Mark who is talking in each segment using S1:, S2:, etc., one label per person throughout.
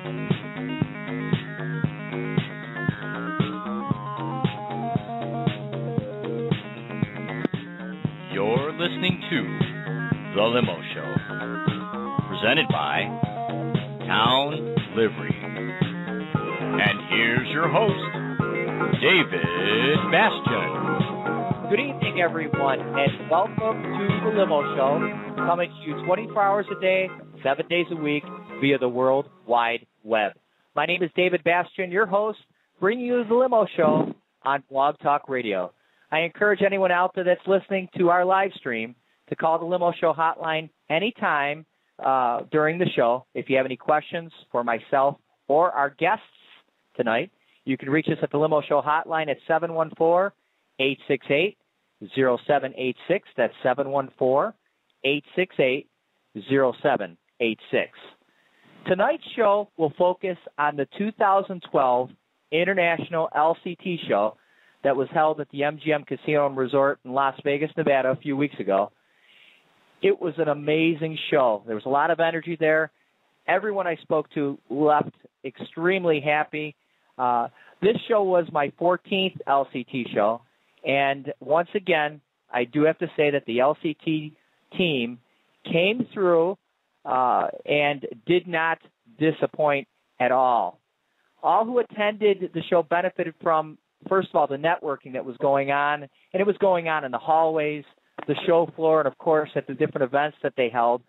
S1: You're listening to The Limo Show, presented by Towne Livery. And here's your host, David Bastian.
S2: Good evening, everyone, and welcome to The Limo Show, coming to you 24 hours a day, 7 days a week, via the World Wide Web. My name is David Bastian, your host, bringing you The Limo Show on Blog Talk Radio. I encourage anyone out there that's listening to our live stream to call the Limo Show hotline anytime during the show. If you have any questions for myself or our guests tonight, you can reach us at the Limo Show hotline at 714-868-0786. That's 714-868-0786. Tonight's show will focus on the 2012 International LCT Show that was held at the MGM Casino and Resort in Las Vegas, Nevada a few weeks ago. It was an amazing show. There was a lot of energy there. Everyone I spoke to left extremely happy. This show was my 14th LCT show, and once again, I do have to say that the LCT team came through and did not disappoint at all. All who attended the show benefited from, first of all, the networking that was going on, and it was going on in the hallways, the show floor, and, of course, at the different events that they held.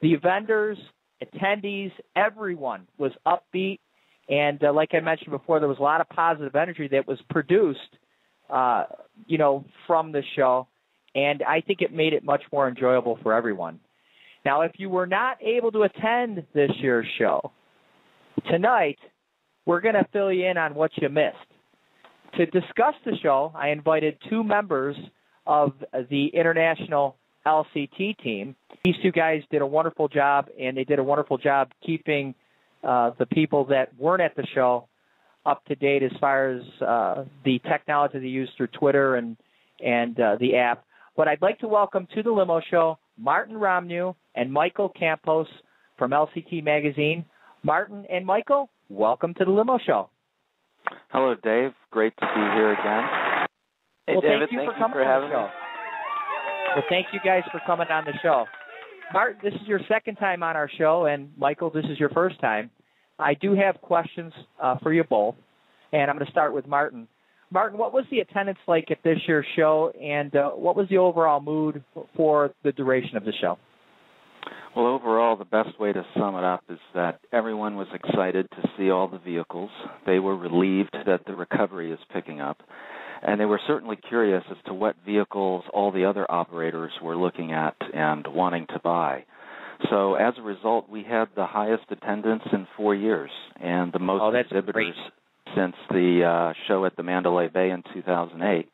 S2: The vendors, attendees, everyone was upbeat, and like I mentioned before, there was a lot of positive energy that was produced, from the show, and I think it made it much more enjoyable for everyone. Now, if you were not able to attend this year's show, tonight we're going to fill you in on what you missed. To discuss the show, I invited two members of the International LCT team. These two guys did a wonderful job, and they did a wonderful job keeping the people that weren't at the show up to date as far as the technology they use through Twitter and the app. But I'd like to welcome to the Limo Show Martin Romjue and Michael Campos from LCT Magazine. Martin and Michael, welcome to the Limo Show.
S3: Hello, Dave. Great to be here again. Hey,
S2: well,
S3: David,
S2: thank you for
S3: for
S2: coming on
S3: having
S2: the show.
S3: me.
S2: Well, thank you guys for coming on the show. Martin, this is your second time on our show, and Michael, this is your first time. I do have questions for you both, and I'm going to start with Martin. Martin, what was the attendance like at this year's show, and what was the overall mood for the duration of the show?
S3: Well, overall, the best way to sum it up is that everyone was excited to see all the vehicles. They were relieved that the recovery is picking up, and they were certainly curious as to what vehicles all the other operators were looking at and wanting to buy. So as a result, we had the highest attendance in 4 years and the most exhibitors since the show at the Mandalay Bay in 2008.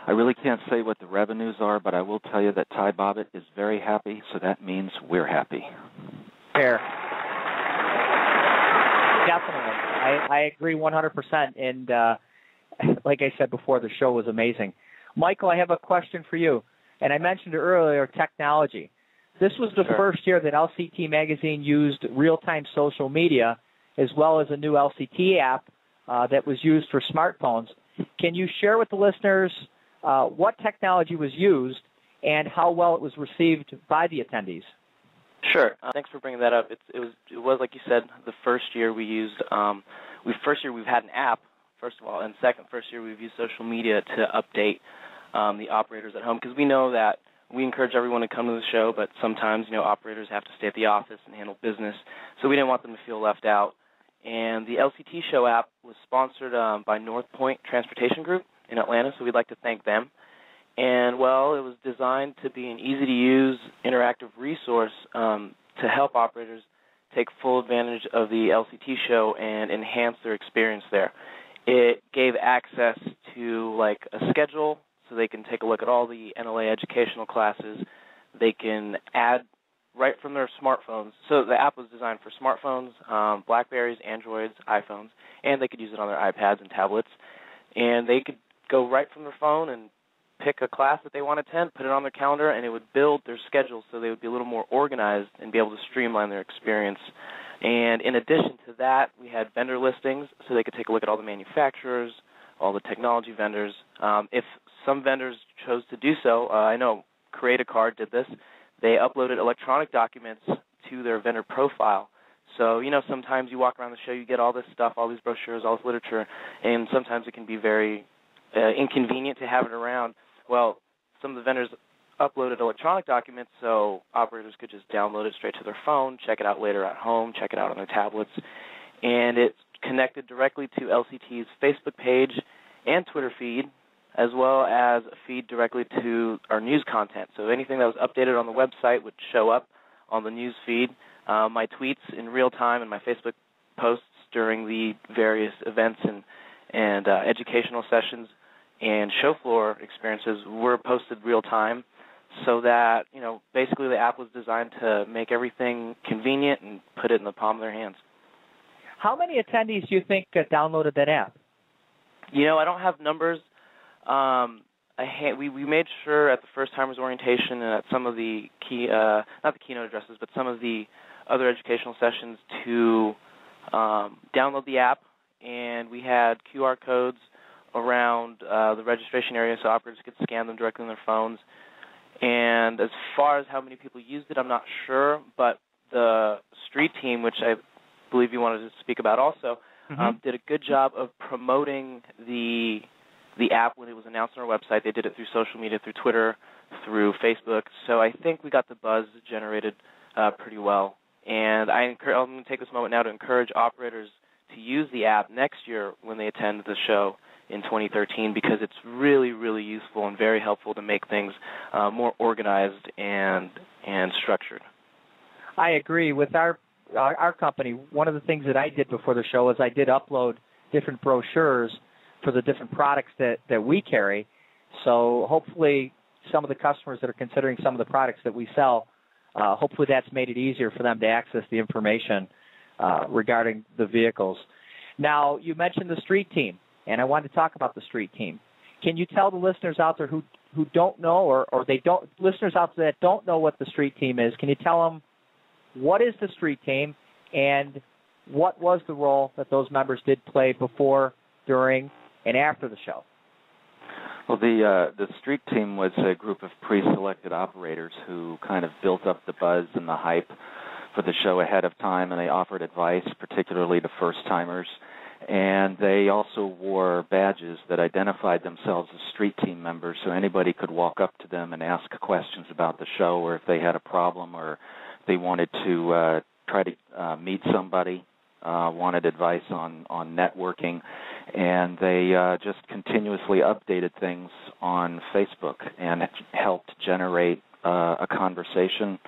S3: I really can't say what the revenues are, but I will tell you that Ty Bobbitt is very happy, so that means we're happy.
S2: Fair. Definitely. I agree 100%, and like I said before, the show was amazing. Michael, I have a question for you, and I mentioned earlier technology. This was the first year that LCT Magazine used real-time social media as well as a new LCT app that was used for smartphones. Can you share with the listeners what technology was used and how well it was received by the attendees?
S4: Sure. Thanks for bringing that up. It was like you said, the first year we used. We've had an app, first of all, and second, first year we've used social media to update the operators at home, because we know that we encourage everyone to come to the show, but sometimes operators have to stay at the office and handle business, so we didn't want them to feel left out. And the LCT Show app was sponsored by North Point Transportation Group in Atlanta, so we'd like to thank them. And, well, it was designed to be an easy-to-use, interactive resource to help operators take full advantage of the LCT Show and enhance their experience there. It gave access to, like, a schedule so they can take a look at all the NLA educational classes. They can add right from their smartphones. So the app was designed for smartphones, BlackBerries, Androids, iPhones, and they could use it on their iPads and tablets. And they could go right from their phone and pick a class that they want to attend, put it on their calendar, and it would build their schedule so they would be a little more organized and be able to streamline their experience And in addition to that, we had vendor listings, so they could take a look at all the manufacturers, all the technology vendors. If some vendors chose to do so, I know Create a Car did this. They uploaded electronic documents to their vendor profile. So, sometimes you walk around the show, you get all this stuff, all these brochures, all this literature, and sometimes it can be very inconvenient to have it around. Well, some of the vendors uploaded electronic documents so operators could just download it straight to their phone, check it out later at home, check it out on their tablets. And it's connected directly to LCT's Facebook page and Twitter feed, as well as a feed directly to our news content. So anything that was updated on the website would show up on the news feed. My tweets in real time and my Facebook posts during the various events and educational sessions and show floor experiences were posted real time, so that, basically the app was designed to make everything convenient and put it in the palm of their hands.
S2: How many attendees do you think downloaded that app?
S4: I don't have numbers. We made sure at the first timers orientation and at some of the not the keynote addresses, but some of the other educational sessions to download the app, and we had QR codes around the registration area so operators could scan them directly on their phones. And as far as how many people used it, I'm not sure, but the street team, which I believe you wanted to speak about also, did a good job of promoting the app when it was announced on our website. They did it through social media, through Twitter, through Facebook. So I think we got the buzz generated pretty well. And I'm going to take this moment now to encourage operators to use the app next year when they attend the show in 2013, because it's really, really useful and very helpful to make things more organized and structured.
S2: I agree. With our company, one of the things that I did before the show is I did upload different brochures for the different products that we carry. So hopefully some of the customers that are considering some of the products that we sell, hopefully that's made it easier for them to access the information regarding the vehicles. Now, you mentioned the street team, and I wanted to talk about the street team. Can you tell the listeners out there who don't know, or listeners out there that don't know what the street team is, can you tell them what is the street team and what was the role that those members did play before, during, and after the show?
S3: Well, the street team was a group of pre-selected operators who kind of built up the buzz and the hype for the show ahead of time, and they offered advice, particularly to first-timers. And they also wore badges that identified themselves as street team members, so anybody could walk up to them and ask questions about the show, or if they had a problem, or they wanted to try to meet somebody, wanted advice on networking. And they just continuously updated things on Facebook, and it helped generate a conversation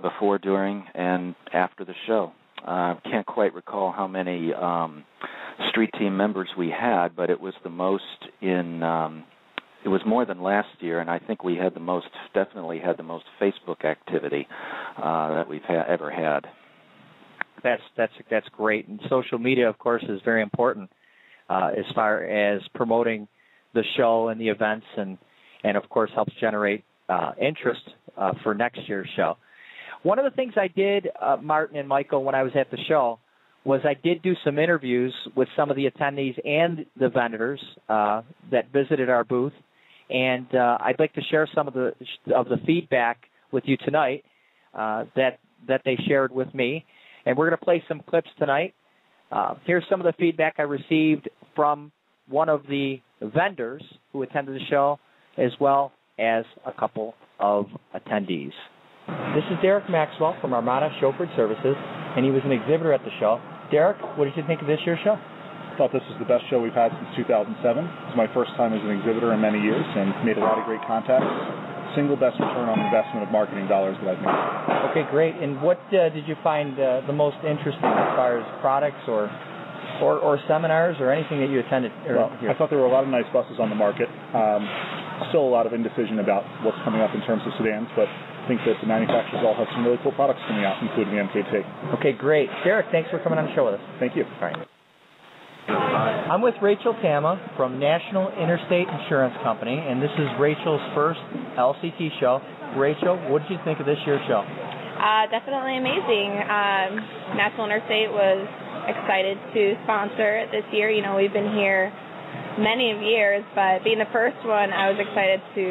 S3: before, during, and after the show. I can't quite recall how many street team members we had, but it was the most it was more than last year, and I think we had definitely had the most Facebook activity that we've ever had.
S2: That's great. And social media, of course, is very important as far as promoting the show and the events, and of course helps generate interest for next year's show. One of the things I did, Martin and Michael, when I was at the show, was I did do some interviews with some of the attendees and the vendors that visited our booth, and I'd like to share some of the feedback with you tonight that they shared with me. And we're going to play some clips tonight. Here's some of the feedback I received from one of the vendors who attended the show, as well as a couple of attendees. This is Derek Maxwell from Armada Chauffeured Services, and he was an exhibitor at the show. Derek, what did you think of this year's show?
S5: I thought this was the best show we've had since 2007. It was my first time as an exhibitor in many years, and made a lot of great contacts. Single best return on investment of marketing dollars that I've made.
S2: Okay, great. And what did you find the most interesting as far as products or seminars or anything that you attended?
S5: Well, I thought there were a lot of nice buses on the market. Still a lot of indecision about what's coming up in terms of sedans, but I think that the manufacturers all have some really cool products coming out, including the MKT.
S2: Okay, great. Derek, thanks for coming on the show with us.
S5: Thank you.
S2: All right. I'm with Rachel Tama from National Interstate Insurance Company, and this is Rachel's first LCT show. Rachel, what did you think of this year's show?
S6: Definitely amazing. National Interstate was excited to sponsor it this year. You know, we've been here many of years, but being the first one, I was excited to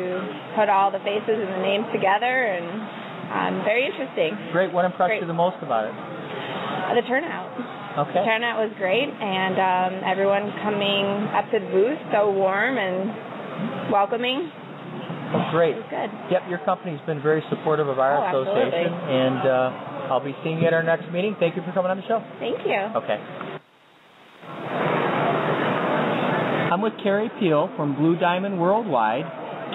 S6: put all the faces and the names together, and very interesting.
S2: Great. What impressed you the most about it?
S6: The turnout.
S2: Okay.
S6: The turnout was great, and everyone coming up to the booth so warm and welcoming.
S2: Oh, great.
S6: It was good.
S2: Yep, your company's been very supportive of our association, and I'll be seeing you at our next meeting. Thank you for coming on the show.
S6: Thank you.
S2: Okay. I'm with Carrie Peel from Blue Diamond Worldwide.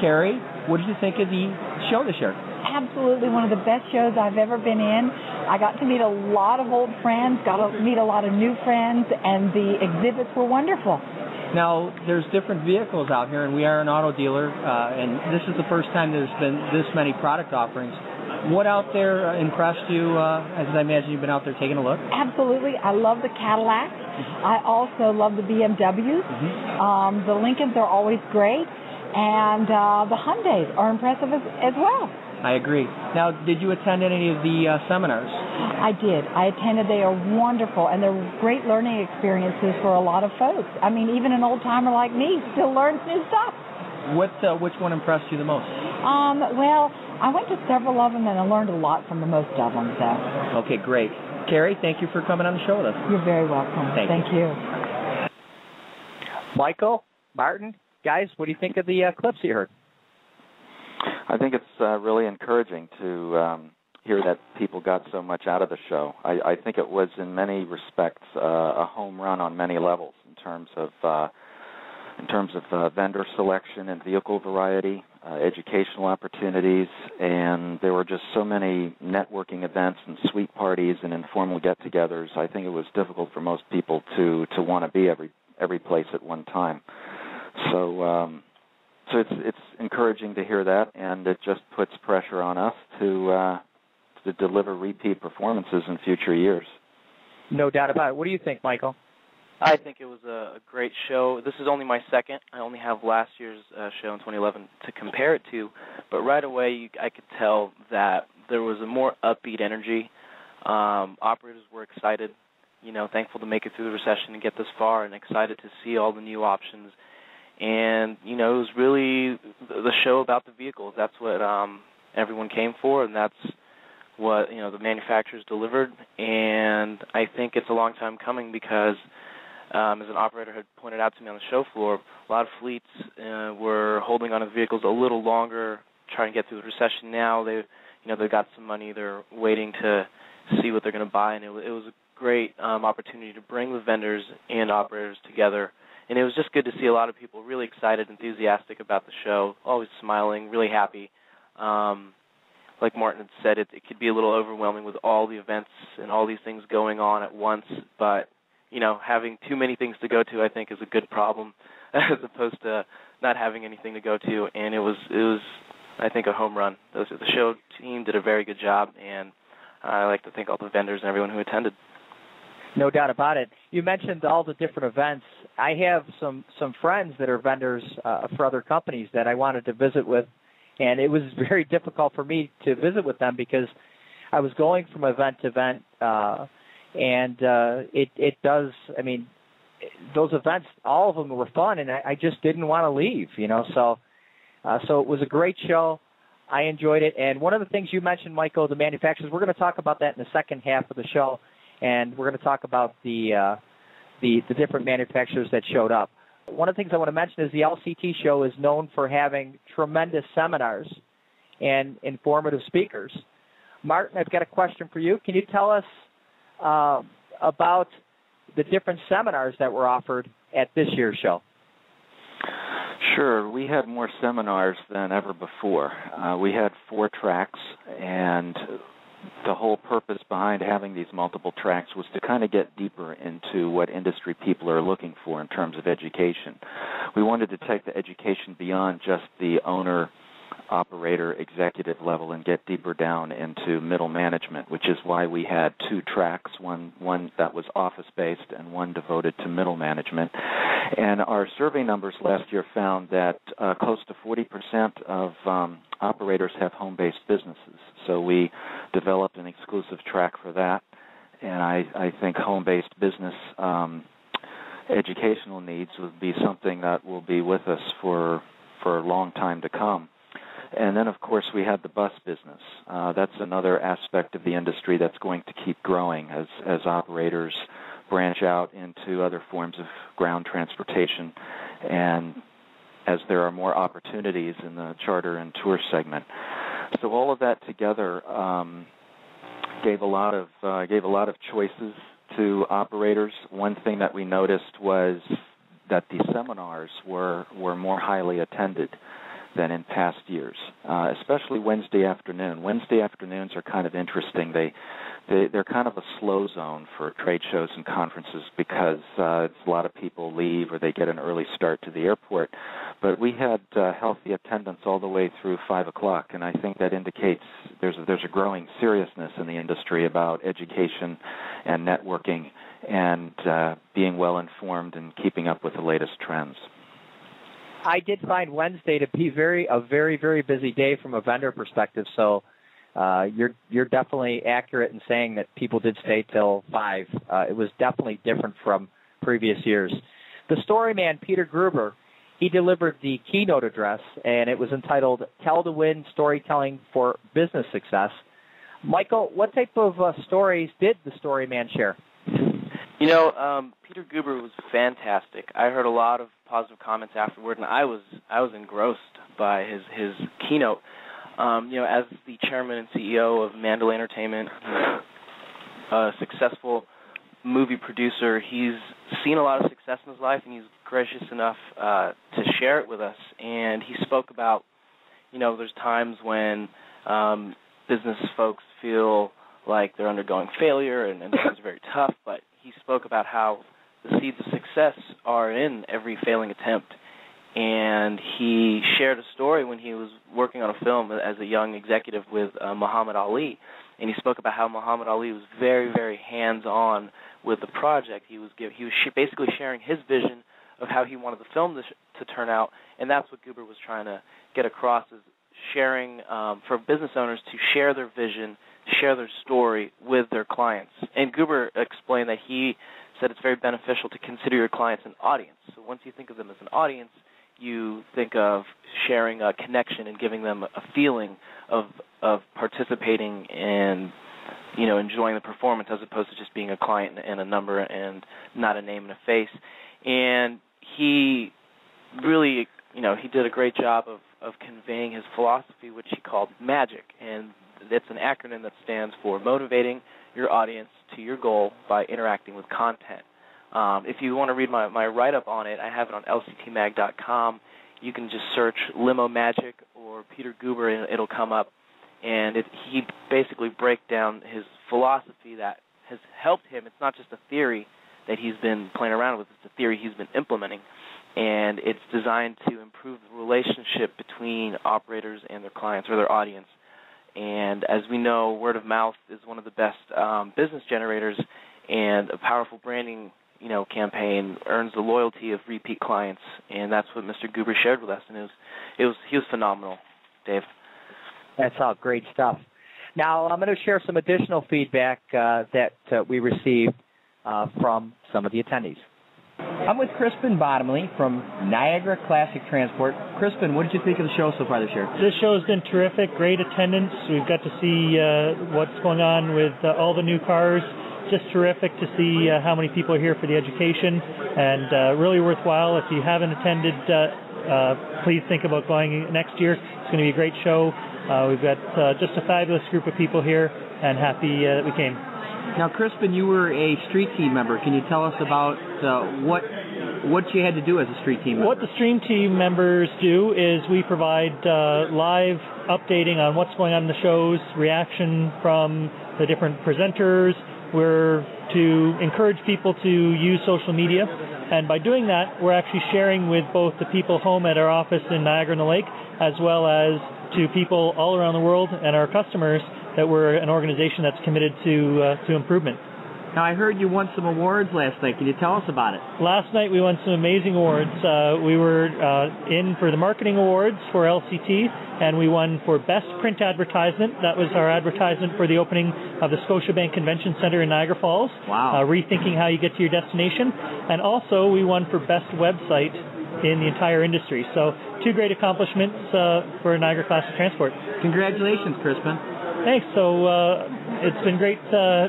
S2: Carrie, what did you think of the show this year?
S7: Absolutely one of the best shows I've ever been in. I got to meet a lot of old friends, got to meet a lot of new friends, and the exhibits were wonderful.
S2: Now, there's different vehicles out here, and we are an auto dealer, and this is the first time there's been this many product offerings. What out there impressed you, as I imagine you've been out there taking a look?
S7: Absolutely. I love the Cadillacs. I also love the BMWs. The Lincolns are always great, and the Hyundais are impressive as well.
S2: I agree. Now, did you attend any of the seminars?
S7: I did. I attended. They are wonderful, and they're great learning experiences for a lot of folks. I mean, even an old-timer like me still learns new stuff.
S2: Which one impressed you the most?
S7: Well, I went to several of them, and I learned a lot from the most of them. So.
S2: Okay, great. Carrie, thank you for coming on the show with us.
S7: You're very welcome. Thank you.
S2: Michael, Martin, guys, what do you think of the clips you heard?
S3: I think it's really encouraging to hear that people got so much out of the show. I think it was, in many respects, a home run on many levels in terms of vendor selection and vehicle variety, educational opportunities, and there were just so many networking events and suite parties and informal get-togethers. I think it was difficult for most people to want to be every place at one time. So it's encouraging to hear that, and it just puts pressure on us to deliver repeat performances in future years.
S2: No doubt about it. What do you think, Michael?
S4: I think it was a great show. This is only my second. I only have last year's show in 2011 to compare it to, but right away I could tell that there was a more upbeat energy. Operators were excited, thankful to make it through the recession and get this far, and excited to see all the new options. And, it was really the show about the vehicles. That's what everyone came for, and that's what, the manufacturers delivered. And I think it's a long time coming because, as an operator had pointed out to me on the show floor, a lot of fleets were holding on to the vehicles a little longer, trying to get through the recession. Now they've got some money. They're waiting to see what they're going to buy, and it was a great opportunity to bring the vendors and operators together. And it was just good to see a lot of people really excited, enthusiastic about the show, always smiling, really happy. Like Martin had said, it could be a little overwhelming with all the events and all these things going on at once. But, having too many things to go to, I think, is a good problem as opposed to not having anything to go to. And it was I think, a home run. The show team did a very good job, and I like to thank all the vendors and everyone who attended.
S2: No doubt about it. You mentioned all the different events. I have some friends that are vendors for other companies that I wanted to visit with, and it was very difficult for me to visit with them because I was going from event to event, and it does, those events, all of them were fun, and I just didn't want to leave, so it was a great show. I enjoyed it, and one of the things you mentioned, Michael, the manufacturers, we're going to talk about that in the second half of the show. And we're going to talk about the different manufacturers that showed up. One of the things I want to mention is the LCT show is known for having tremendous seminars and informative speakers. Martin, I've got a question for you. Can you tell us about the different seminars that were offered at this year's show?
S3: Sure. We had more seminars than ever before. We had 4 tracks, and the whole purpose behind having these multiple tracks was to kind of get deeper into what industry people are looking for in terms of education. We wanted to take the education beyond just the owner operator executive level and get deeper down into middle management, which is why we had two tracks, one that was office-based and one devoted to middle management. And our survey numbers last year found that close to 40% of operators have home-based businesses. So we developed an exclusive track for that. And I think home-based business educational needs would be something that will be with us for a long time to come. And then, of course, we had the bus business. That's another aspect of the industry that's going to keep growing as operators branch out into other forms of ground transportation and as there are more opportunities in the charter and tour segment. So all of that together gave a lot of choices to operators. One thing that we noticed was that the seminars were more highly attended than in past years, especially Wednesday afternoon. Wednesday afternoons are kind of interesting. They're kind of a slow zone for trade shows and conferences because a lot of people leave or they get an early start to the airport. But we had healthy attendance all the way through 5 o'clock, and I think that indicates there's a growing seriousness in the industry about education and networking and being well informed and keeping up with the latest trends.
S2: I did find Wednesday to be a very, very busy day from a vendor perspective. So you're definitely accurate in saying that people did stay till 5. It was definitely different from previous years. The story man, Peter Gruber, he delivered the keynote address, and it was entitled "Tell to Win: Storytelling for Business Success." Michael, what type of stories did the story man share?
S4: You know, Peter Gruber was fantastic. I heard a lot of positive comments afterward, and I was engrossed by his keynote. You know, as the chairman and CEO of Mandalay Entertainment, a successful movie producer, he's seen a lot of success in his life, and he's gracious enough to share it with us. And he spoke about, you know, there's times when business folks feel like they're undergoing failure and things are very tough, but he spoke about how the seeds of success are in every failing attempt. And he shared a story when he was working on a film as a young executive with Muhammad Ali, and he spoke about how Muhammad Ali was very, very hands-on with the project. He was basically sharing his vision of how he wanted the film to turn out, and that's what Gruber was trying to get across, is sharing for business owners to share their vision, share their story with their clients. And Gruber explained that he said it's very beneficial to consider your clients an audience. So once you think of them as an audience, you think of sharing a connection and giving them a feeling of participating and, you know, enjoying the performance as opposed to just being a client and a number and not a name and a face. And he really, you know, he did a great job of conveying his philosophy, which he called MAGIC. And it's an acronym that stands for motivating your audience to your goal by interacting with content. If you want to read my write-up on it, I have it on lctmag.com. You can just search Limo Magic or Peter Gruber, and it'll come up. And he basically breaks down his philosophy that has helped him. It's not just a theory that he's been playing around with. It's a theory he's been implementing. And it's designed to improve the relationship between operators and their clients or their audience. And as we know, word of mouth is one of the best business generators, and a powerful branding, you know, campaign earns the loyalty of repeat clients, and that's what Mr. Gruber shared with us, and he was phenomenal, Dave.
S2: That's all great stuff. Now I'm going to share some additional feedback that we received from some of the attendees.
S8: I'm with Crispin Bottomley from Niagara Classic Transport. Crispin, what did you think of the show so far this year?
S9: This show has been terrific, great attendance. We've got to see what's going on with all the new cars. Just terrific to see how many people are here for the education, and really worthwhile. If you haven't attended, please think about going next year. It's going to be a great show. We've got just a fabulous group of people here, and happy that we came.
S8: Now, Crispin, you were a street team member. Can you tell us about what you had to do as a street team member?
S9: What the stream team members do is we provide live updating on what's going on in the shows, reaction from the different presenters, we're to encourage people to use social media. And by doing that, we're actually sharing with both the people home at our office in Niagara-on-the-Lake, as well as to people all around the world and our customers that we're an organization that's committed to improvement.
S8: Now, I heard you won some awards last night. Can you tell us about it?
S9: Last night we won some amazing awards. We were in for the marketing awards for LCT, and we won for Best Print Advertisement. That was our advertisement for the opening of the Scotiabank Convention Center in Niagara Falls.
S8: Wow.
S9: Rethinking how you get to your destination. And also we won for Best Website in the entire industry. So 2 great accomplishments for Niagara Classic Transport.
S8: Congratulations, Crispin.
S9: Thanks. So it's been great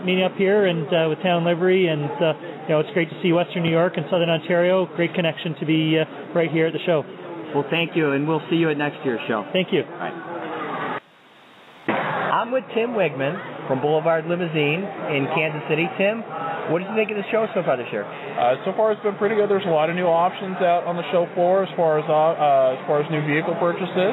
S9: meeting up here and with Towne Livery, and it's great to see Western New York and Southern Ontario. Great connection to be right here at the show.
S8: Well, thank you, and we'll see you at next year's show.
S9: Thank you.
S8: All right.
S2: I'm with Tim Wigman from Boulevard Limousine in Kansas City. Tim, what did you think of the show so far this year?
S10: So far, it's been pretty good. There's a lot of new options out on the show floor as far as new vehicle purchases.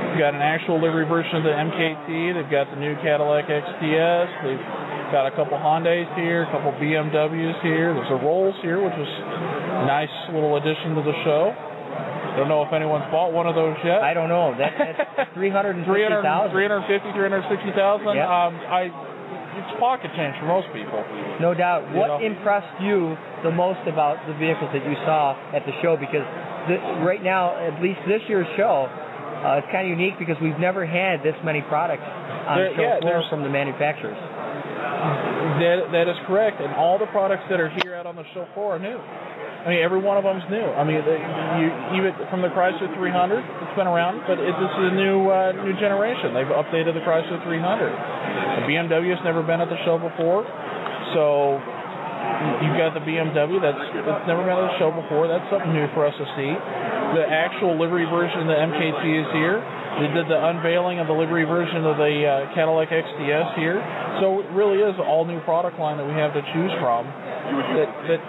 S10: We've got an actual livery version of the MKT. They've got the new Cadillac XTS. They've got a couple Hyundais here, a couple BMWs here. There's a Rolls here, which is a nice little addition to the show. Don't know if anyone's bought one of those yet.
S2: I don't know. That's $350,000.
S10: $350,000.
S2: Yep.
S10: It's pocket change for most people.
S2: No doubt. What impressed you the most about the vehicles that you saw at the show? Because right now, at least this year's show, it's kind of unique because we've never had this many products on the show floor from the manufacturers.
S10: That is correct, and all the products that are here out on the show floor are new. I mean, every one of them is new. I mean, even from the Chrysler 300, it's been around, but this is a new generation. They've updated the Chrysler 300. The BMW has never been at the show before, so you've got the BMW that's never been at the show before. That's something new for us to see. The actual livery version of the MKT is here. They did the unveiling of the livery version of the Cadillac XTS here. So it really is an all-new product line that we have to choose from that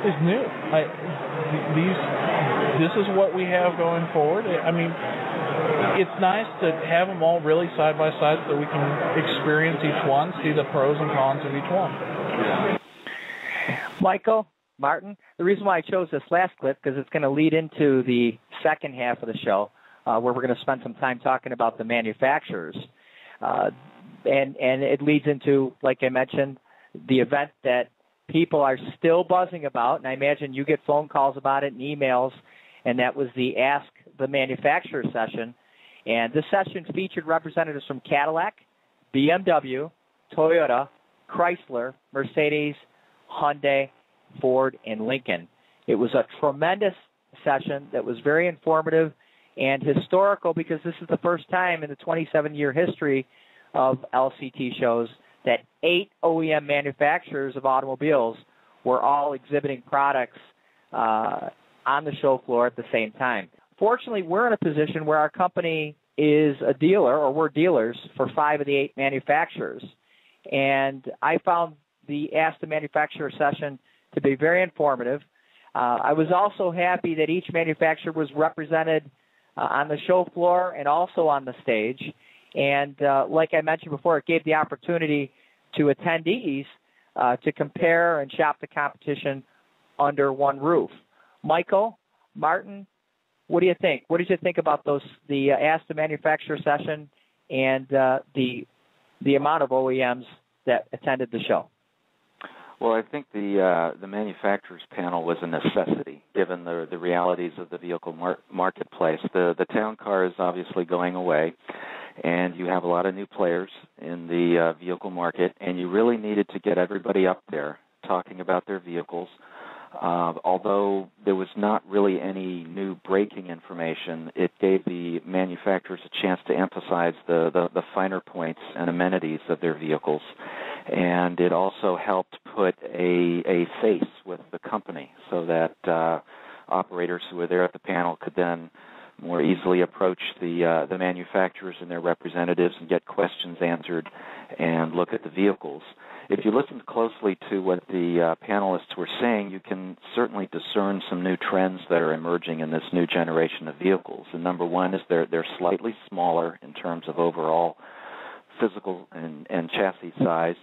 S10: is new. This is what we have going forward. I mean, it's nice to have them all really side by side so we can experience each one, see the pros and cons of each one.
S2: Michael, Martin, the reason why I chose this last clip because it's going to lead into the second half of the show where we're going to spend some time talking about the manufacturers. And it leads into, like I mentioned, the event that people are still buzzing about, and I imagine you get phone calls about it and emails, and that was the Ask the Manufacturer session. And this session featured representatives from Cadillac, BMW, Toyota, Chrysler, Mercedes, Hyundai, Ford, and Lincoln. It was a tremendous session that was very informative and historical because this is the first time in the 27-year history of LCT shows that 8 OEM manufacturers of automobiles were all exhibiting products on the show floor at the same time. Fortunately, we're in a position where our company is a dealer, or we're dealers, for 5 of the 8 manufacturers. And I found the Ask the Manufacturer session to be very informative. I was also happy that each manufacturer was represented on the show floor and also on the stage. And like I mentioned before, it gave the opportunity to attendees to compare and shop the competition under one roof. Michael, Martin, what do you think? What did you think about the Ask the Manufacturer session and the amount of OEMs that attended the show?
S3: Well, I think the manufacturers panel was a necessity given the realities of the vehicle marketplace. The town car is obviously going away, and you have a lot of new players in the vehicle market, and you really needed to get everybody up there talking about their vehicles. Although there was not really any new breaking information, it gave the manufacturers a chance to emphasize the finer points and amenities of their vehicles. And it also helped put a face with the company so that operators who were there at the panel could then more easily approach the manufacturers and their representatives and get questions answered and look at the vehicles. If you listen closely to what the panelists were saying, you can certainly discern some new trends that are emerging in this new generation of vehicles. And number one is they're slightly smaller in terms of overall physical and chassis size.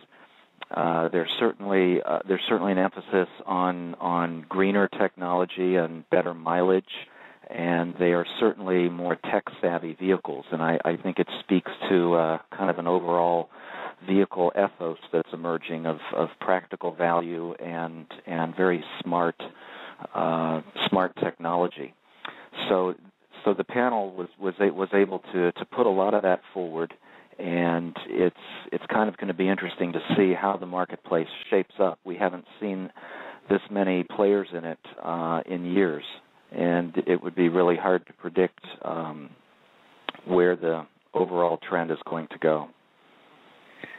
S3: There's certainly an emphasis on greener technology and better mileage, and they are certainly more tech-savvy vehicles. And I think it speaks to kind of an overall vehicle ethos that's emerging of practical value and very smart technology. So the panel was able to put a lot of that forward, and it's kind of going to be interesting to see how the marketplace shapes up. We haven't seen this many players in it in years, and it would be really hard to predict where the overall trend is going to go.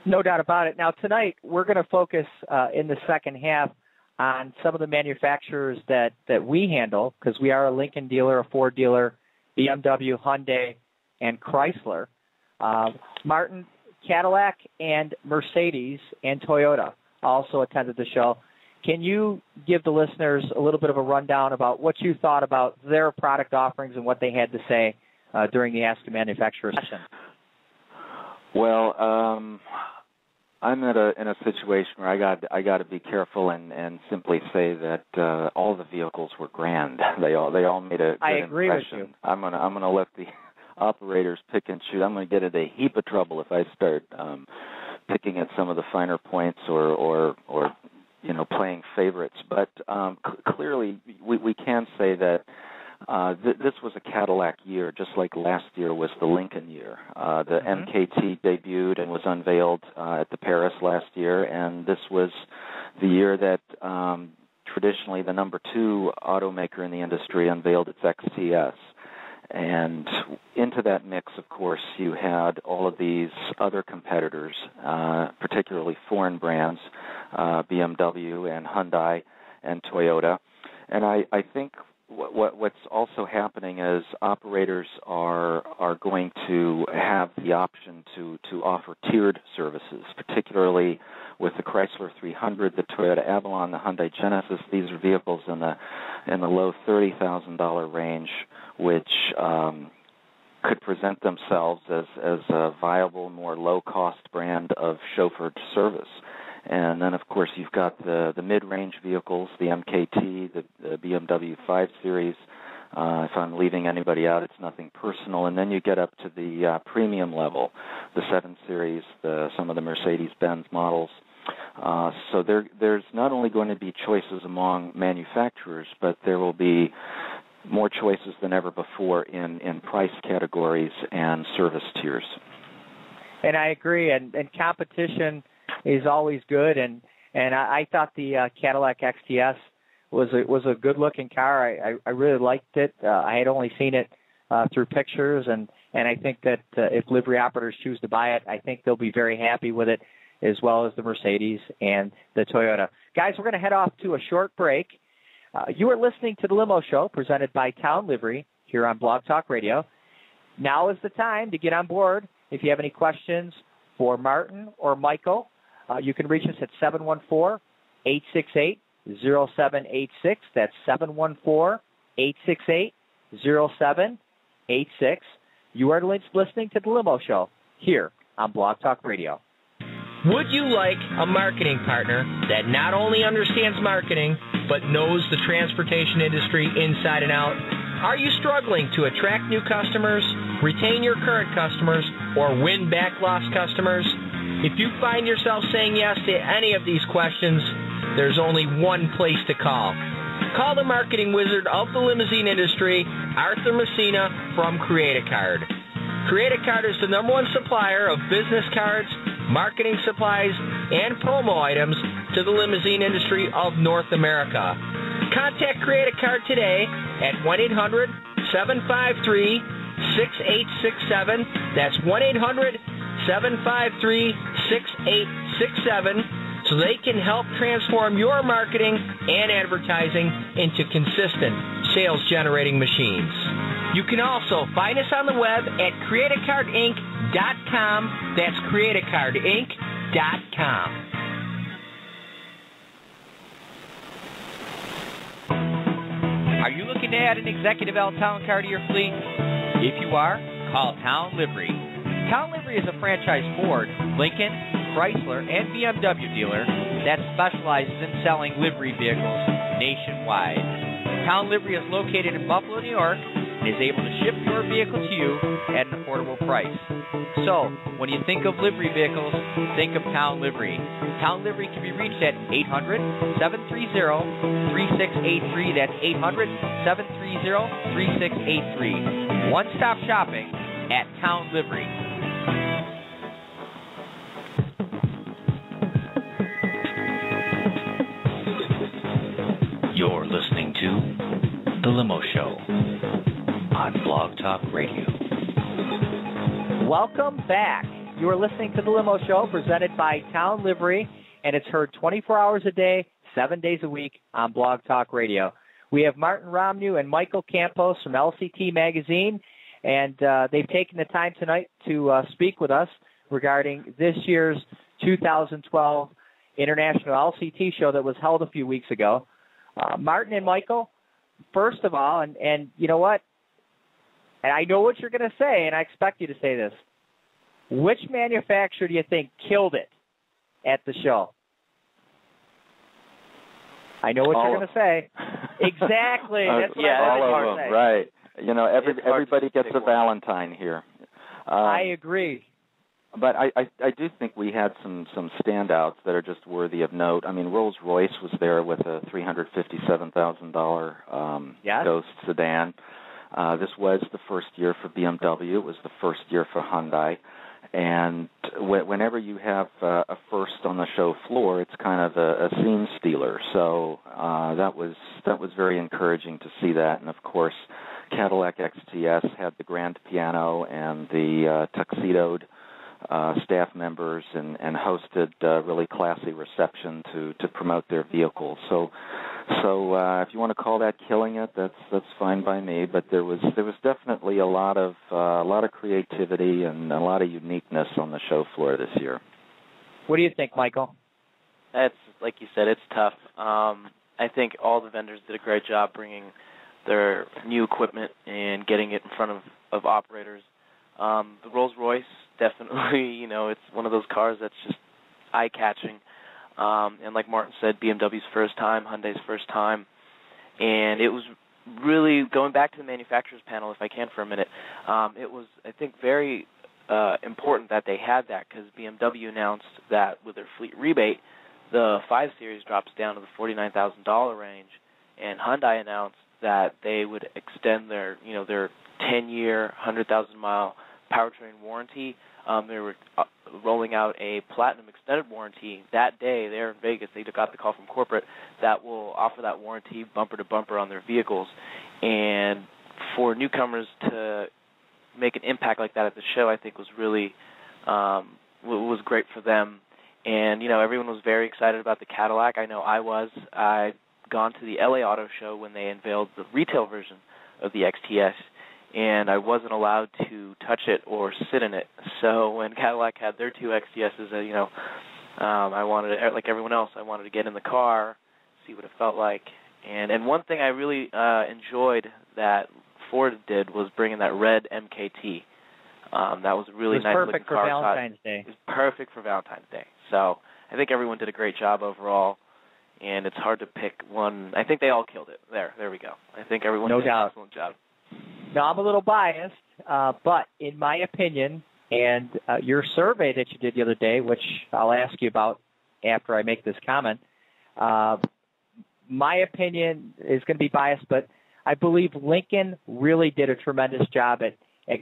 S2: No doubt about it. Now, tonight, we're going to focus in the second half on some of the manufacturers that we handle, because we are a Lincoln dealer, a Ford dealer, BMW, Hyundai, and Chrysler. Martin, Cadillac, and Mercedes, and Toyota also attended the show. Can you give the listeners a little bit of a rundown about what you thought about their product offerings and what they had to say during the Ask a Manufacturer session?
S3: Well, I'm in a situation where I got to be careful and simply say that all the vehicles were grand. They all made a good
S2: I agree
S3: impression.
S2: with you.
S3: I'm gonna let the operators pick and choose. I'm going to get into a heap of trouble if I start picking at some of the finer points or playing favorites. But clearly, we can say that this was a Cadillac year, just like last year was the Lincoln year. The MKT debuted and was unveiled at the Paris last year, and this was the year that traditionally the number 2 automaker in the industry unveiled its XTS. And into that mix, of course, you had all of these other competitors, particularly foreign brands, BMW and Hyundai and Toyota. And I think what's also happening is operators are going to have the option to offer tiered services, particularly with the Chrysler 300, the Toyota Avalon, the Hyundai Genesis. These are vehicles in the low $30,000 range, which could present themselves as a viable, more low-cost brand of chauffeured service. And then, of course, you've got the mid-range vehicles, the MKT, the BMW 5 Series. If I'm leaving anybody out, it's nothing personal. And then you get up to the premium level, the 7 Series, some of the Mercedes-Benz models. So there's not only going to be choices among manufacturers, but there will be more choices than ever before in price categories and service tiers.
S2: And I agree, and competition is always good, and I thought the Cadillac XTS was a good-looking car. I really liked it. I had only seen it through pictures, and I think that if livery operators choose to buy it, I think they'll be very happy with it, as well as the Mercedes and the Toyota. Guys, we're going to head off to a short break. You are listening to the Limo Show, presented by Towne Livery, here on Blog Talk Radio. Now is the time to get on board. If you have any questions for Martin or Michael, you can reach us at 714-868-0786. That's 714-868-0786. You are listening to the Limo Show here on Blog Talk Radio.
S11: Would you like a marketing partner that not only understands marketing, but knows the transportation industry inside and out? Are you struggling to attract new customers, retain your current customers, or win back lost customers? If you find yourself saying yes to any of these questions, there's only one place to call. Call the marketing wizard of the limousine industry, Arthur Messina from Create-A-Card. Create-A-Card is the #1 supplier of business cards, marketing supplies, and promo items to the limousine industry of North America. Contact Create-A-Card today at 1-800-753-6867. That's 1-800-753-6867, so they can help transform your marketing and advertising into consistent sales-generating machines. You can also find us on the web at createacardinc.com. That's createacardinc.com.
S1: Are you looking to add an executive L-Town car to your fleet? If you are, call Towne Livery. Towne Livery is a franchise Ford, Lincoln, Chrysler, and BMW dealer that specializes in selling livery vehicles nationwide. Towne Livery is located in Buffalo, New York, and is able to ship your vehicle to you at an affordable price. So, when you think of livery vehicles, think of Towne Livery. Towne Livery can be reached at 800-730-3683. That's 800-730-3683. One-stop shopping at Towne Livery.
S12: You're listening to The Limo Show on Blog Talk Radio.
S2: Welcome back. You are listening to The Limo Show presented by Towne Livery, and it's heard 24 hours a day, 7 days a week on Blog Talk Radio. We have Martin Romjue and Michael Campos from LCT Magazine, and they've taken the time tonight to speak with us regarding this year's 2012 International LCT Show that was held a few weeks ago. Martin and Michael, first of all, and you know what? And I know what you're going to say, and I expect you to say this. Which manufacturer do you think killed it at the show? I know what you're going to say. Exactly. That's what
S3: all of them, right. You know, everybody gets a Valentine here.
S2: I agree.
S3: But I do think we had some standouts that are just worthy of note. I mean, Rolls-Royce was there with a $357,000 Ghost sedan. This was the first year for BMW. It was the first year for Hyundai. And whenever you have a first on the show floor, it's kind of a scene stealer. So that was very encouraging to see that. And, of course, Cadillac XTS had the grand piano and the tuxedoed staff members and hosted a really classy reception to promote their vehicles. So if you want to call that killing it, that's fine by me. But there was definitely a lot of creativity and a lot of uniqueness on the show floor this year.
S2: What do you think, Michael?
S4: That's like you said, it's tough. I think all the vendors did a great job bringing their new equipment and getting it in front of operators. The Rolls-Royce, definitely, you know, it's one of those cars that's just eye-catching. And like Martin said, BMW's first time, Hyundai's first time. And it was really, going back to the manufacturer's panel, if I can for a minute, it was, I think, very important that they had that, because BMW announced that with their fleet rebate, the 5 Series drops down to the $49,000 range, and Hyundai announced that they would extend their 10-year, 100,000-mile powertrain warranty. They were rolling out a platinum extended warranty that day there in Vegas. They got the call from corporate that will offer that warranty bumper to bumper on their vehicles. And for newcomers to make an impact like that at the show, I think was really was great for them. And, you know, everyone was very excited about the Cadillac. I know I was. I'd gone to the LA Auto Show when they unveiled the retail version of the XTS, and I wasn't allowed to touch it or sit in it. So when Cadillac had their 2 XTSs, I wanted to, like everyone else, I wanted to get in the car, see what it felt like. And one thing I really enjoyed that Ford did was bringing that red MKT. That was a really nice looking car.
S2: Perfect for Valentine's Day.
S4: It was perfect for Valentine's Day. So I think everyone did a great job overall, and it's hard to pick one. I think they all killed it. There we go. I think everyone did an excellent job.
S2: Now, I'm a little biased, but in my opinion, and your survey that you did the other day, which I'll ask you about after I make this comment, my opinion is going to be biased, but I believe Lincoln really did a tremendous job at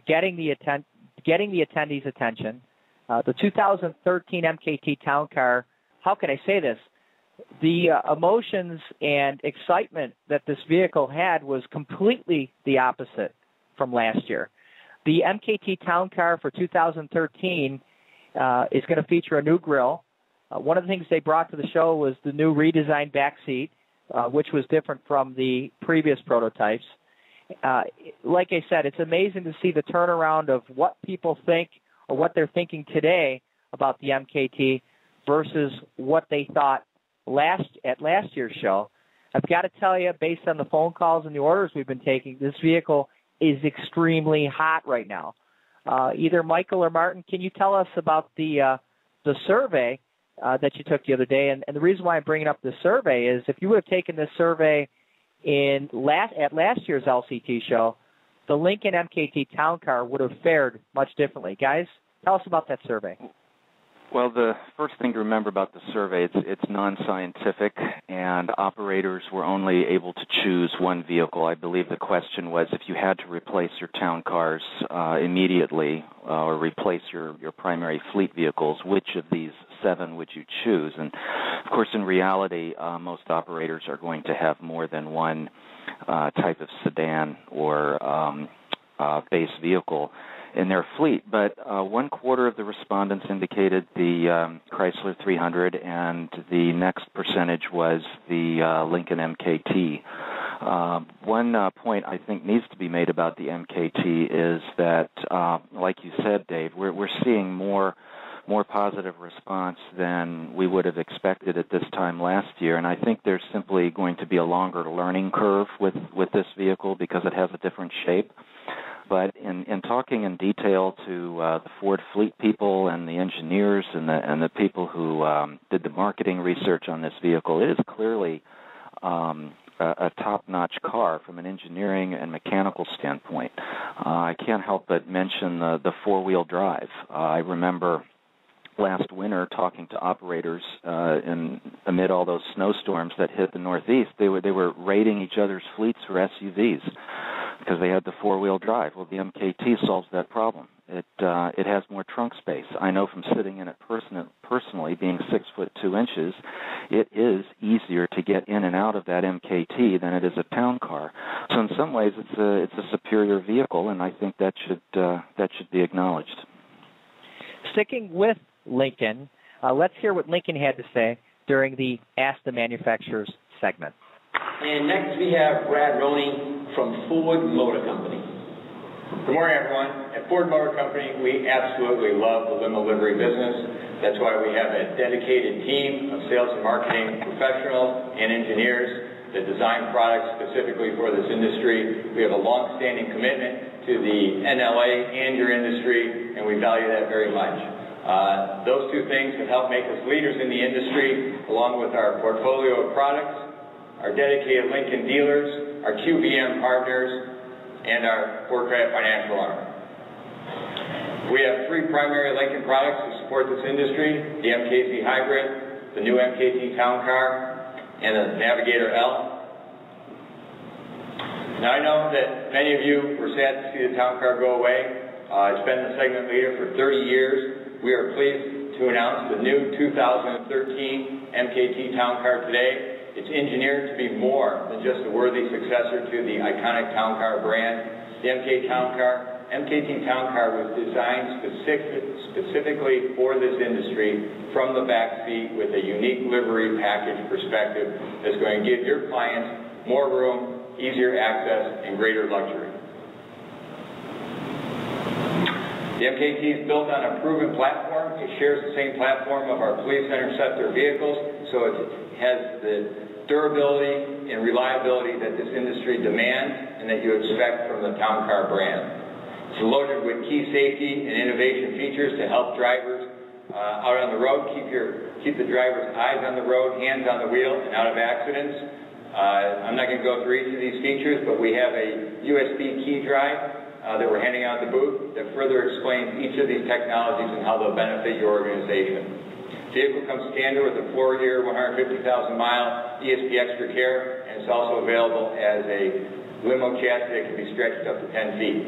S2: getting the attendees' attention. The 2013 MKT Towne car, how can I say this? The emotions and excitement that this vehicle had was completely the opposite from last year. The MKT Towne car for 2013 is going to feature a new grille. One of the things they brought to the show was the new redesigned back seat, which was different from the previous prototypes. Like I said, it's amazing to see the turnaround of what people think or what they're thinking today about the MKT versus what they thought at last year's show. I've got to tell you, based on the phone calls and the orders we've been taking, this vehicle is extremely hot right now. Either Michael or Martin, can you tell us about the the survey that you took the other day, and the reason why I'm bringing up this survey is if you would have taken this survey at last year's LCT show, the Lincoln MKT Towne car would have fared much differently. Guys, tell us about that survey.
S3: Well, the first thing to remember about the survey, it's non-scientific, and operators were only able to choose one vehicle. I believe the question was if you had to replace your town cars immediately or replace your primary fleet vehicles, which of these 7 would you choose? And, of course, in reality, most operators are going to have more than one type of sedan or base vehicle in their fleet, but 1/4 of the respondents indicated the Chrysler 300, and the next percentage was the Lincoln MKT. One point I think needs to be made about the MKT is that, like you said, Dave, we're seeing more positive response than we would have expected at this time last year, and I think there's simply going to be a longer learning curve with this vehicle because it has a different shape. But in talking in detail to the Ford fleet people and the engineers and the people who did the marketing research on this vehicle, it is clearly a top-notch car from an engineering and mechanical standpoint. I can't help but mention the four-wheel drive. I remember last winter talking to operators amid all those snowstorms that hit the Northeast. They were rating each other's fleets for SUVs because they had the four-wheel drive. Well, the MKT solves that problem. It has more trunk space. I know from sitting in it personally, being 6'2", it is easier to get in and out of that MKT than it is a town car. So in some ways, it's a superior vehicle, and I think that should be acknowledged.
S2: Sticking with Lincoln, let's hear what Lincoln had to say during the Ask the Manufacturers segment.
S13: And next we have Brad Roney from Ford Motor Company.
S14: Good morning, everyone. At Ford Motor Company, we absolutely love the limo livery business. That's why we have a dedicated team of sales and marketing professionals and engineers that design products specifically for this industry. We have a long-standing commitment to the NLA and your industry, and we value that very much. Those two things have helped make us leaders in the industry, along with our portfolio of products, our dedicated Lincoln dealers, our QBM partners, and our Ford Credit Financial arm. We have 3 primary Lincoln products to support this industry: the MKT Hybrid, the new MKT Towne car, and the Navigator L. Now, I know that many of you were sad to see the Towne car go away. It's been the segment leader for 30 years. We are pleased to announce the new 2013 MKT Towne car today. It's engineered to be more than just a worthy successor to the iconic Towne car brand. The MKT Towne car was designed specifically for this industry from the back seat with a unique livery package perspective that's going to give your clients more room, easier access, and greater luxury. The MKT is built on a proven platform. It shares the same platform of our Police Interceptor vehicles, so it has the durability and reliability that this industry demands and that you expect from the Towne car brand. It's loaded with key safety and innovation features to help drivers out on the road, keep the driver's eyes on the road, hands on the wheel, and out of accidents. I'm not going to go through each of these features, but we have a USB key drive that we're handing out at the booth that further explains each of these technologies and how they'll benefit your organization. The vehicle comes standard with a 4-year, 150,000-mile ESP Extra Care, and it's also available as a limo chassis that can be stretched up to 10 feet.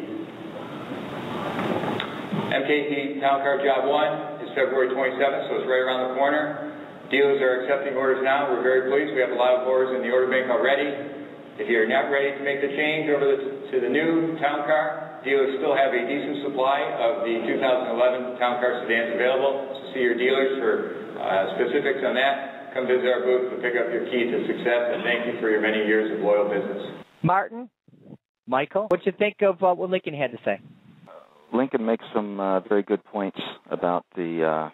S14: MKT Towne car Job 1 is February 27th, so it's right around the corner. Dealers are accepting orders now. We're very pleased. We have a lot of orders in the order bank already. If you're not ready to make the change over to the new Towne car, dealers still have a decent supply of the 2011 Towne car sedans available. So see your dealers for specifics on that. Come visit our booth to pick up your key to success, and thank you for your many years of loyal business. Martin,
S2: Michael, what you think of what Lincoln had to say?
S3: Lincoln makes some very good points about the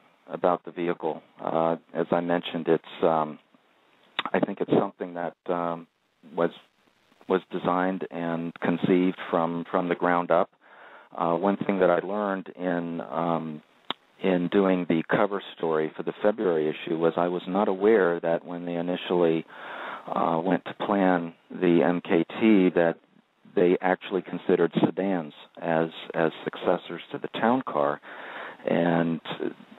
S3: vehicle. As I mentioned, I think it's something that was designed and conceived from the ground up. One thing that I learned in in doing the cover story for the February issue was I was not aware that when they initially went to plan the MKT that they actually considered sedans as successors to the Towne car, and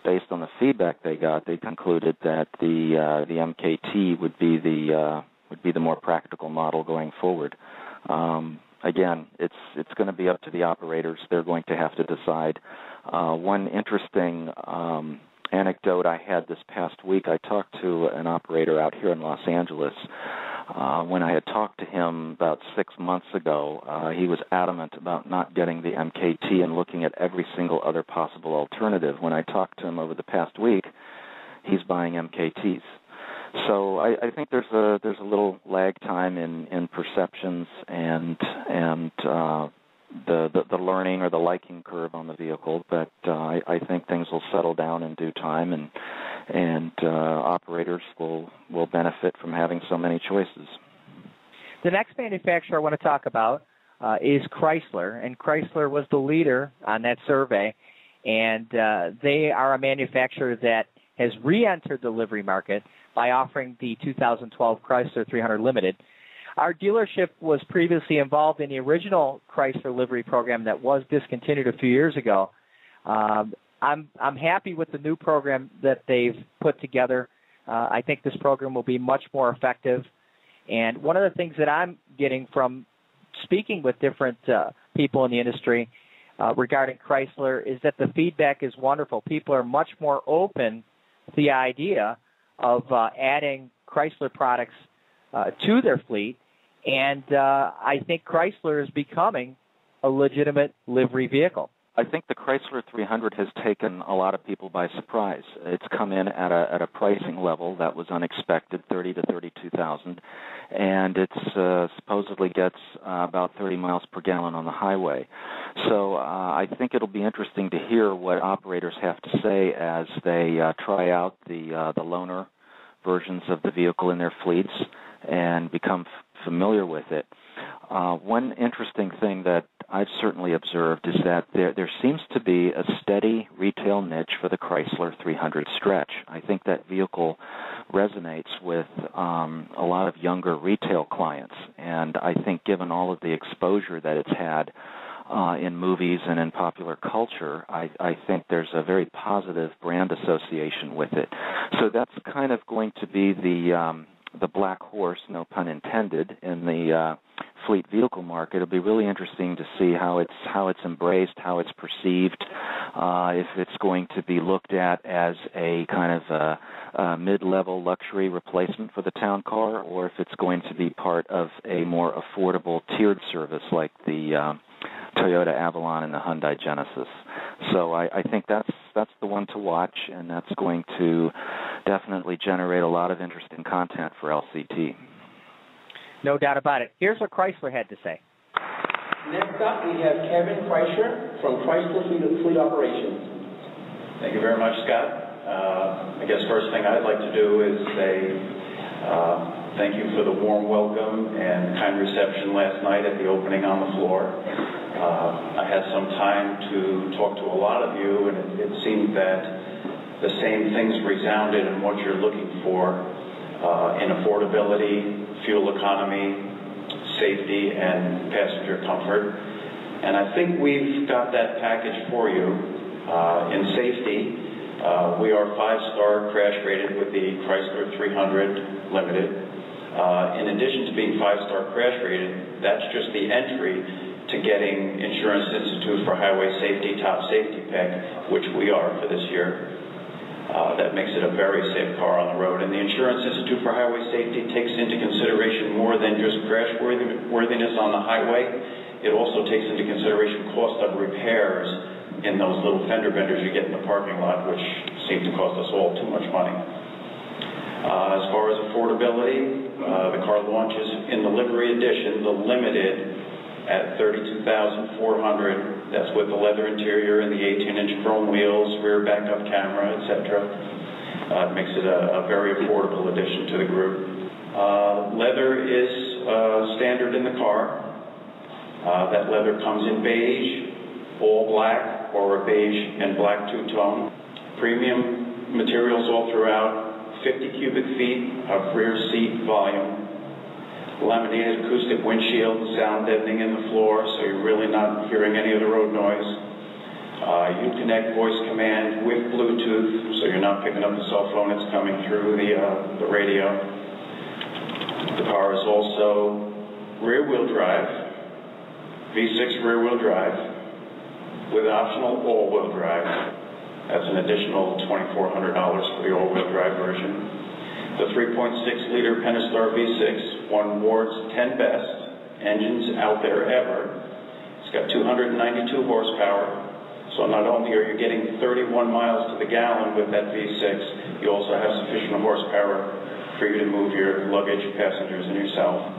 S3: based on the feedback they got, they concluded that the MKT would be the more practical model going forward. Again, it's going to be up to the operators. They're going to have to decide. One interesting anecdote I had this past week, I talked to an operator out here in Los Angeles. When I had talked to him about 6 months ago, he was adamant about not getting the MKT and looking at every single other possible alternative. When I talked to him over the past week, he's buying MKTs. So I think there's a little lag time in perceptions and the learning or the liking curve on the vehicle, but I think things will settle down in due time, and operators will benefit from having so many choices.
S2: The next manufacturer I want to talk about is Chrysler, and Chrysler was the leader on that survey, and they are a manufacturer that has re-entered the livery market by offering the 2012 Chrysler 300 Limited. Our dealership was previously involved in the original Chrysler livery program that was discontinued a few years ago. I'm happy with the new program that they've put together. I think this program will be much more effective. And one of the things that I'm getting from speaking with different people in the industry regarding Chrysler is that the feedback is wonderful. People are much more open to the idea of adding Chrysler products to their fleet, and I think Chrysler is becoming a legitimate livery vehicle.
S3: I think the Chrysler 300 has taken a lot of people by surprise. It's come in at a pricing level that was unexpected, $30,000 to $32,000, and it supposedly gets about 30 miles per gallon on the highway. So I think it'll be interesting to hear what operators have to say as they try out the loaner versions of the vehicle in their fleets and become familiar with it. One interesting thing that I've certainly observed is that there seems to be a steady retail niche for the Chrysler 300 stretch. I think that vehicle resonates with a lot of younger retail clients, and I think given all of the exposure that it's had in movies and in popular culture, I think there's a very positive brand association with it. So that's kind of going to be the black horse, no pun intended, in the fleet vehicle market. It'll be really interesting to see how it's embraced, how it's perceived, if it's going to be looked at as a kind of a mid-level luxury replacement for the Towne car, or if it's going to be part of a more affordable tiered service like the Toyota Avalon and the Hyundai Genesis. So I think that's the one to watch, and that's going to definitely generate a lot of interesting content for LCT.
S2: No doubt about it. Here's what Chrysler had to say.
S13: Next up, we have Kevin Kreischer from Chrysler Fleet Operations.
S15: Thank you very much, Scott. I guess first thing I'd like to do is say thank you for the warm welcome and kind reception last night at the opening on the floor. I had some time to talk to a lot of you, and it seemed that the same things resounded in what you're looking for in affordability, fuel economy, safety, and passenger comfort. And I think we've got that package for you. In safety, we are 5-star crash rated with the Chrysler 300 Limited. In addition to being 5-star crash rated, that's just the entry to getting Insurance Institute for Highway Safety Top Safety Pick, which we are for this year. That makes it a very safe car on the road. And the Insurance Institute for Highway Safety takes into consideration more than just crash worthiness on the highway. It also takes into consideration cost of repairs in those little fender benders you get in the parking lot, which seem to cost us all too much money. As far as affordability, the car launches in the livery edition, the limited, at $32,400. That's with the leather interior and the 18-inch chrome wheels, rear backup camera, etc. It makes it a very affordable addition to the group. Leather is standard in the car. That leather comes in beige, all black, or a beige and black two-tone. premium materials all throughout, 50 cubic feet of rear seat volume, laminated acoustic windshield, sound deadening in the floor, so you're really not hearing any of the road noise. Uconnect voice command with Bluetooth, so you're not picking up the cell phone, it's coming through the radio. The car is also rear-wheel drive, V6 rear-wheel drive, with optional all-wheel drive. That's an additional $2,400 for the all-wheel drive version. The 3.6-liter Pentastar V6 won Ward's 10 best engines out there ever. It's got 292 horsepower. So not only are you getting 31 miles to the gallon with that V6, you also have sufficient horsepower for you to move your luggage, passengers, and yourself.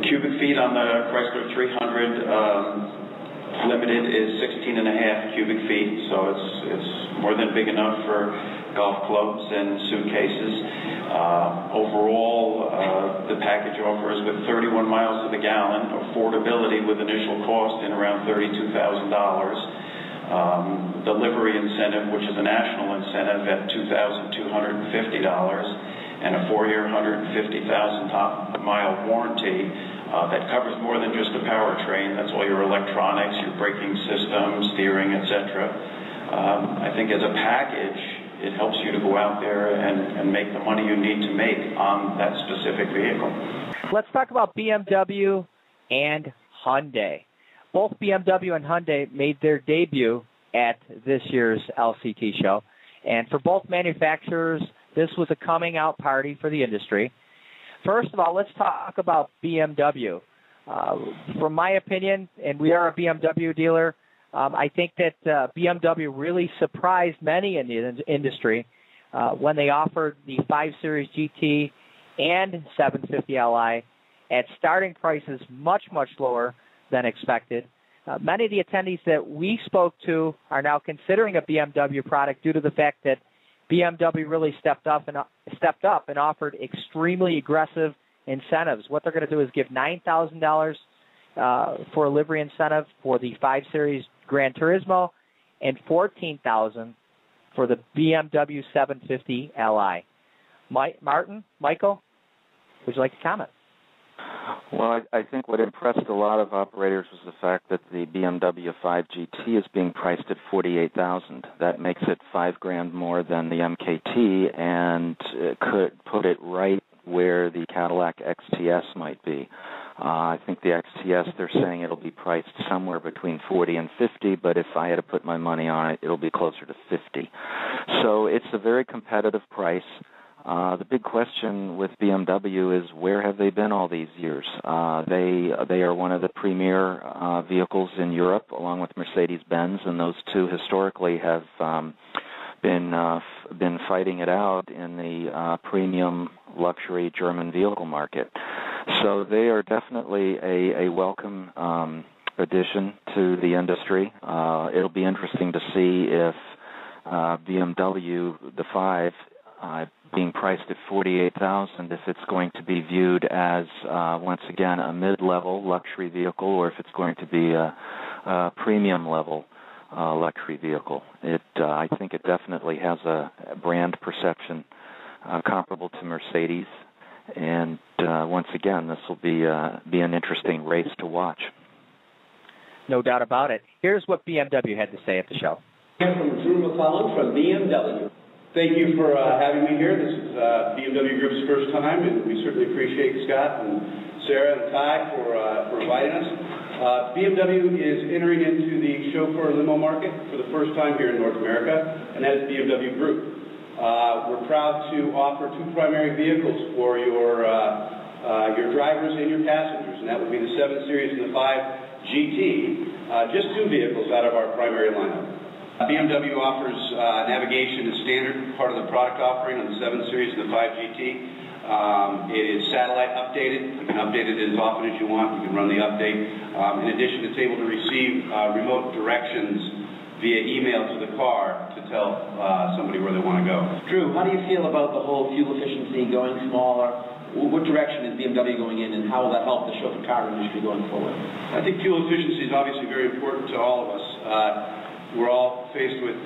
S15: Cubic feet on the Chrysler 300 Limited is 16.5 cubic feet, so it's more than big enough for golf clubs and suitcases. Overall, the package offers with 31 miles to the gallon, affordability with initial cost in around $32,000. Delivery incentive, which is a national incentive, at $2,250, and a 4-year, 150,000-mile warranty that covers more than just the powertrain. That's all your electronics, your braking system, steering, etc. I think as a package, it helps you to go out there and make the money you need to make on that specific vehicle.
S2: Let's talk about BMW and Hyundai. Both BMW and Hyundai made their debut at this year's LCT show. And for both manufacturers, this was a coming out party for the industry. First of all, let's talk about BMW. From my opinion, and we are a BMW dealer, I think that BMW really surprised many in the industry when they offered the 5 Series GT and 750 Li at starting prices much, much lower than expected. Many of the attendees that we spoke to are now considering a BMW product due to the fact that BMW really stepped up and offered extremely aggressive incentives. What they're going to do is give $9,000 for a livery incentive for the 5 Series Gran Turismo and $14,000 for the BMW 750 Li. Martin, Michael, would you like to comment?
S3: Well, I think what impressed a lot of operators was the fact that the BMW 5 GT is being priced at $48,000. That makes it $5,000 more than the MKT, and it could put it right where the Cadillac XTS might be. I think the XTS, they're saying it'll be priced somewhere between $40 and $50, but if I had to put my money on it, it'll be closer to $50. So it's a very competitive price. The big question with BMW is, where have they been all these years? They are one of the premier vehicles in Europe, along with Mercedes-Benz, and those two historically have been fighting it out in the premium luxury German vehicle market. So they are definitely a welcome addition to the industry. It'll be interesting to see if BMW, the 5, being priced at $48,000, if it's going to be viewed as once again a mid-level luxury vehicle, or if it's going to be a premium-level luxury vehicle. I think it definitely has a brand perception comparable to Mercedes, and once again, this will be an interesting race to watch.
S2: No doubt about it. Here's what BMW had to say at the show.
S16: I'm from Drew McClellan from BMW. Thank you for having me here. This is BMW Group's first time, and we certainly appreciate Scott and Sarah and Ty for inviting us. BMW is entering into the chauffeur limo market for the first time here in North America, and that is BMW Group. We're proud to offer 2 primary vehicles for your drivers and your passengers, and that would be the 7 Series and the 5 GT, just 2 vehicles out of our primary lineup. BMW offers navigation as standard part of the product offering on the 7 Series and the 5 GT. It is satellite updated. You can update it as often as you want. You can run the update. In addition, it's able to receive remote directions via email to the car to tell somebody where they want to go.
S13: Drew, how do you feel about the whole fuel efficiency going smaller? What direction is BMW going in, and how will that help the chauffeur car industry going forward?
S16: I think fuel efficiency is obviously very important to all of us. we're all faced with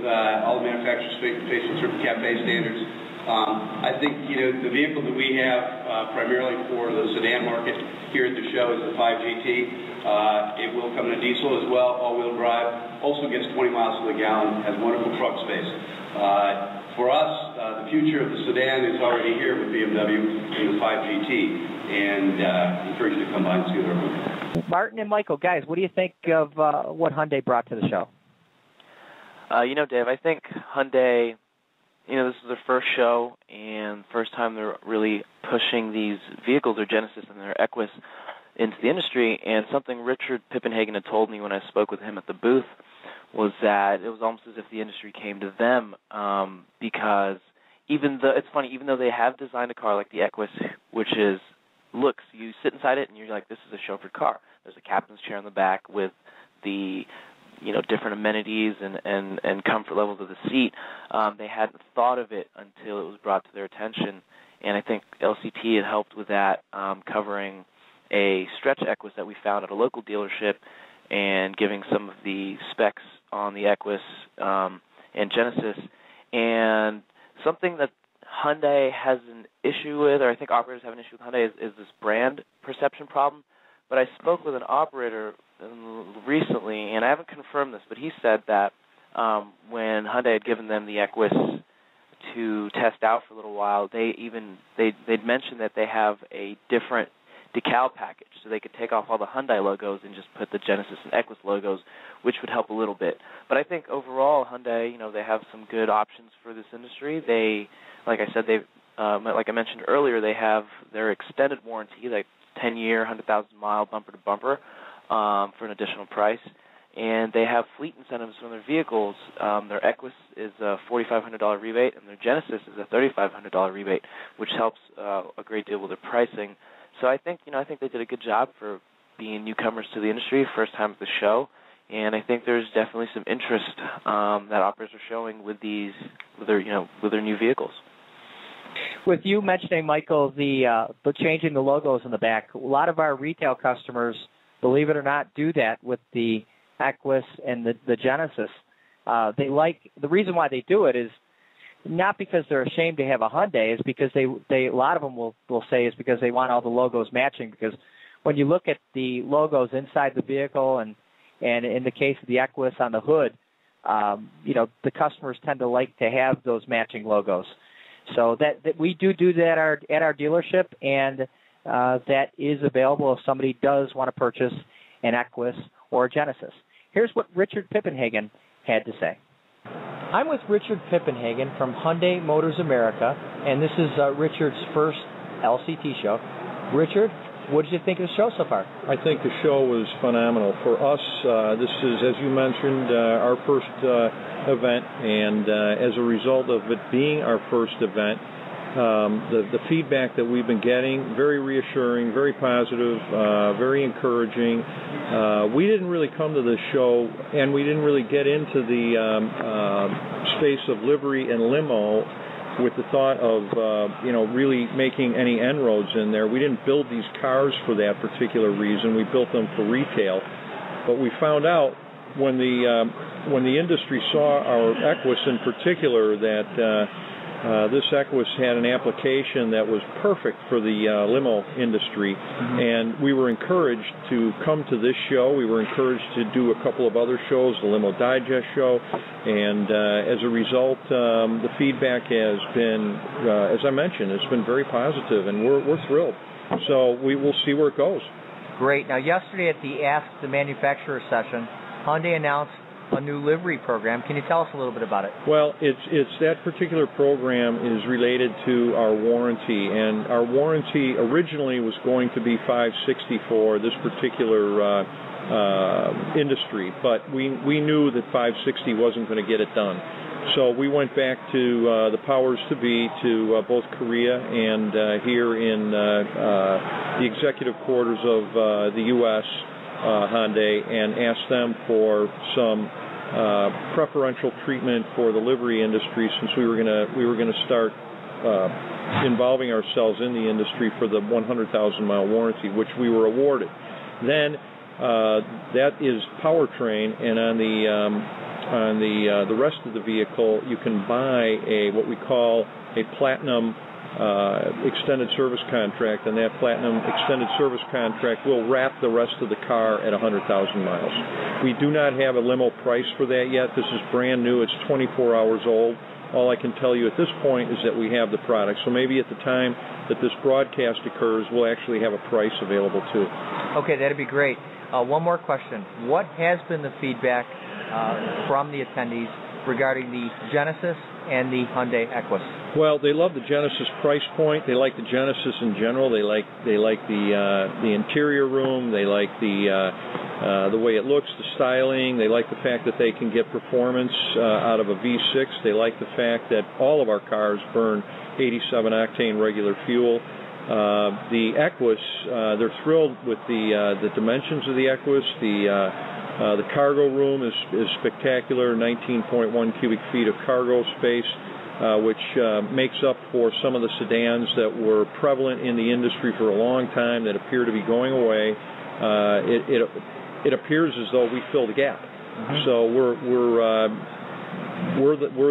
S16: all the manufacturers facing certain CAFE standards. I think the vehicle that we have primarily for the sedan market here at the show is the 5GT. It will come in a diesel as well, all-wheel drive. Also gets 20 miles to the gallon, has wonderful truck space. For us, the future of the sedan is already here with BMW and the 5GT, and encourage you to come by and see their booth.
S2: Martin and Michael, guys, what do you think of what Hyundai brought to the show?
S4: Dave, I think Hyundai, this is their first show and first time they're really pushing these vehicles, their Genesis and their Equus, into the industry. And something Richard Pippenhagen had told me when I spoke with him at the booth was that it was almost as if the industry came to them because it's funny, even though they have designed a car like the Equus, which you sit inside it and you're like, this is a chauffeured car. There's a captain's chair in the back with the different amenities and comfort levels of the seat. They hadn't thought of it until it was brought to their attention, and I think LCT had helped with that, covering a stretch Equus that we found at a local dealership and giving some of the specs on the Equus and Genesis. And something that Hyundai has an issue with, or I think operators have an issue with Hyundai, is this brand perception problem. But I spoke with an operator recently, and I haven't confirmed this, but he said that when Hyundai had given them the Equus to test out for a little while, they'd mentioned that they have a different decal package, so they could take off all the Hyundai logos and just put the Genesis and Equus logos, which would help a little bit. But I think overall, Hyundai, they have some good options for this industry. They, like I said, like I mentioned earlier, they have their extended warranty, like 10-year, 100,000-mile bumper-to-bumper for an additional price. And they have fleet incentives on their vehicles. Their Equus is a $4,500 rebate, and their Genesis is a $3,500 rebate, which helps a great deal with their pricing. So I think they did a good job for being newcomers to the industry, first time at the show, and I think there's definitely some interest that operators are showing with their new vehicles.
S2: With you mentioning, Michael, the changing the logos in the back, a lot of our retail customers, believe it or not, do that with the Equus and the Genesis. The reason why they do it is not because they're ashamed to have a Hyundai, is because they a lot of them will say is because they want all the logos matching. Because when you look at the logos inside the vehicle and in the case of the Equus on the hood, the customers tend to like to have those matching logos. So that we do that at our dealership, and that is available if somebody does want to purchase an Equus or a Genesis. Here's what Richard Pippenhagen had to say.
S8: I'm with Richard Pippenhagen from Hyundai Motors America, and this is Richard's first LCT show. Richard, what did you think of the show so far?
S17: I think the show was phenomenal. For us, this is, as you mentioned, our first event, and as a result of it being our first event, the feedback that we've been getting, very reassuring, very positive, very encouraging. We didn't really come to this show, and we didn't really get into the space of livery and limo with the thought of really making any inroads in there. We didn't build these cars for that particular reason. We built them for retail. But we found out when the industry saw our Equus in particular that this Equus had an application that was perfect for the limo industry, and we were encouraged to come to this show. We were encouraged to do a couple of other shows, the Limo Digest show, and as a result, the feedback has been, as I mentioned, it's been very positive, and we're thrilled. So we will see where it goes.
S8: Great. Now, yesterday at the Ask the Manufacturer session, Hyundai announced a new livery program. Can you tell us a little bit about it?
S17: Well, it's that particular program is related to our warranty, and our warranty originally was going to be 560 for this particular industry, but we knew that 560 wasn't going to get it done. So we went back to the powers to be, to both Korea and here in the executive quarters of the U.S., Hyundai, and asked them for some preferential treatment for the livery industry, since we were going to start involving ourselves in the industry for the 100,000-mile warranty, which we were awarded. Then that is powertrain, and on the rest of the vehicle, you can buy what we call a platinum extended service contract, and that platinum extended service contract will wrap the rest of the car at 100,000 miles. We do not have a limo price for that yet. This is brand new. It's 24 hours old. All I can tell you at this point is that we have the product. So maybe at the time that this broadcast occurs, we'll actually have a price available too.
S8: Okay, that'd be great. One more question. What has been the feedback from the attendees regarding the Genesis and the Hyundai Equus?
S17: Well, they love the Genesis price point. They like the Genesis in general. They like the interior room. They like the way it looks, the styling. They like the fact that they can get performance out of a V6. They like the fact that all of our cars burn 87 octane regular fuel. The Equus, they're thrilled with the dimensions of the Equus. The cargo room is spectacular, 19.1 cubic feet of cargo space, which makes up for some of the sedans that were prevalent in the industry for a long time that appear to be going away. It appears as though we fill the gap. Mm-hmm. So we're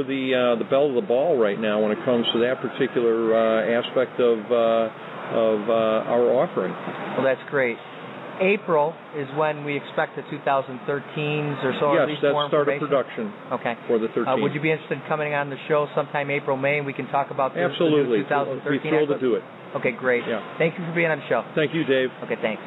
S17: the belle of the ball right now when it comes to that particular aspect of our offering.
S8: Well, that's great. April is when we expect the 2013s or so.
S17: Yes,
S8: at least
S17: that's
S8: more
S17: start of production.
S8: Okay.
S17: For the 13.
S8: Would you be interested in coming on the show sometime April, May, and we can talk about
S17: Absolutely.
S8: The 2013?
S17: We'd be thrilled to do it.
S8: Okay, great.
S17: Yeah.
S8: Thank you for being on the show.
S17: Thank you, Dave.
S8: Okay, thanks.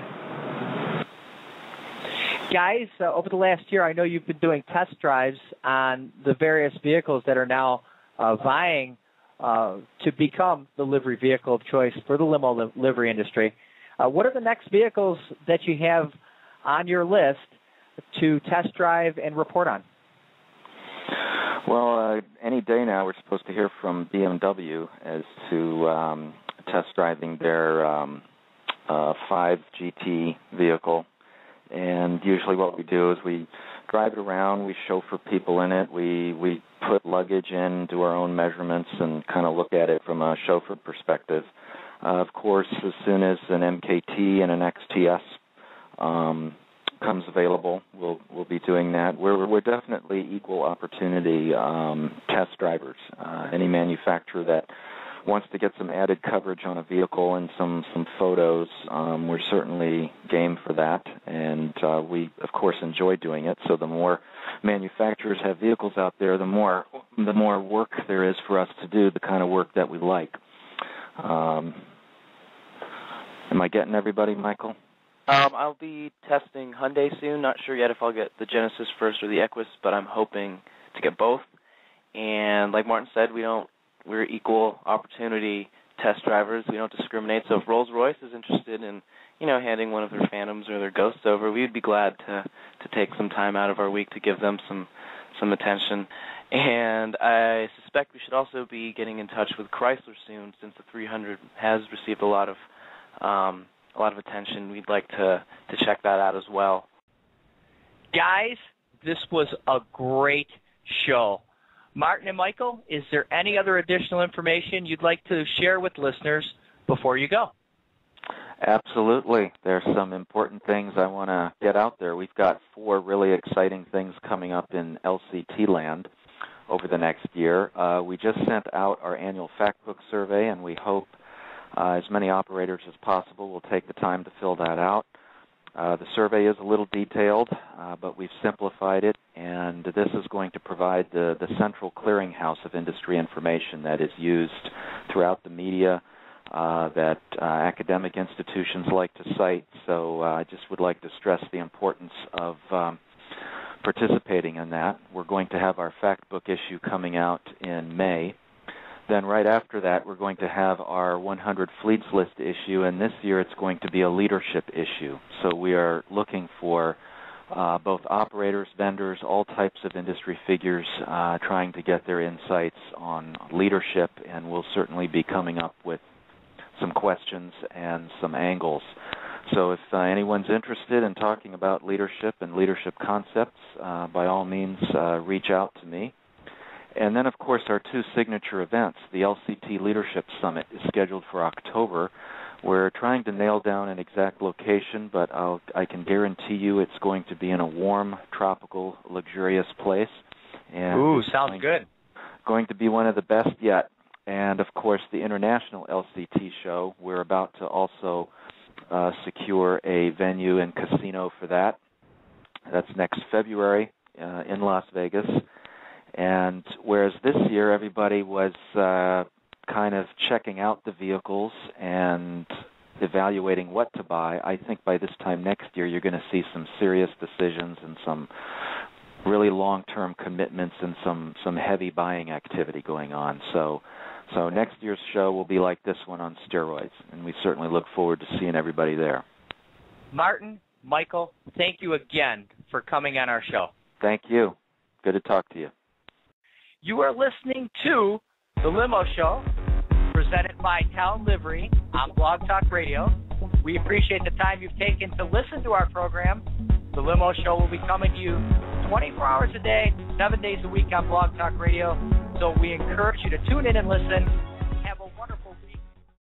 S2: Guys, over the last year, I know you've been doing test drives on the various vehicles that are now vying to become the livery vehicle of choice for the limo livery industry. What are the next vehicles that you have on your list to test drive and report on?
S3: Well, any day now we're supposed to hear from BMW as to test driving their 5 GT vehicle. And usually what we do is we drive it around, we chauffeur people in it, we put luggage in, do our own measurements, and kind of look at it from a chauffeur perspective. Of course, as soon as an MKT and an XTS comes available, we'll be doing that. We're definitely equal opportunity test drivers. Any manufacturer that wants to get some added coverage on a vehicle and some photos, we're certainly game for that. And we, of course, enjoy doing it. So the more manufacturers have vehicles out there, the more work there is for us to do, the kind of work that we like. Am I getting everybody, Michael?
S4: I'll be testing Hyundai soon. Not sure yet if I'll get the Genesis first or the Equus, but I'm hoping to get both. And like Martin said, we're equal opportunity test drivers. We don't discriminate. So if Rolls-Royce is interested in, handing one of their Phantoms or their Ghosts over, we'd be glad to take some time out of our week to give them some attention. And I suspect we should also be getting in touch with Chrysler soon, since the 300 has received a lot of attention. We'd like to check that out as well.
S1: Guys, this was a great show. Martin and Michael, is there any other additional information you'd like to share with listeners before you go?
S3: Absolutely. There's some important things I want to get out there. We've got 4 really exciting things coming up in LCT land over the next year. We just sent out our annual fact book survey, and we hope as many operators as possible will take the time to fill that out. The survey is a little detailed, but we've simplified it, and this is going to provide the central clearinghouse of industry information that is used throughout the media, that academic institutions like to cite. So I just would like to stress the importance of participating in that. We're going to have our fact book issue coming out in May. Then right after that, we're going to have our 100 Fleets List issue, and this year it's going to be a leadership issue. So we are looking for both operators, vendors, all types of industry figures trying to get their insights on leadership, and we'll certainly be coming up with some questions and some angles. So if anyone's interested in talking about leadership and leadership concepts, by all means, reach out to me. And then, of course, our 2 signature events. The LCT Leadership Summit is scheduled for October, We're trying to nail down an exact location, but I can guarantee you it's going to be in a warm, tropical, luxurious place. And
S1: ooh, sounds good.
S3: Going to be one of the best yet. And, of course, the International LCT Show. We're about to also secure a venue and casino for that. That's next February in Las Vegas. And whereas this year everybody was kind of checking out the vehicles and evaluating what to buy, I think by this time next year you're going to see some serious decisions and some really long-term commitments and some heavy buying activity going on. So next year's show will be like this one on steroids, and we certainly look forward to seeing everybody there.
S1: Martin, Michael, thank you again for coming on our show.
S3: Thank you. Good to talk to you.
S1: You are listening to The Limo Show, presented by Towne Livery on Blog Talk Radio. We appreciate the time you've taken to listen to our program. The Limo Show will be coming to you 24 hours a day, 7 days a week on Blog Talk Radio. So we encourage you to tune in and listen.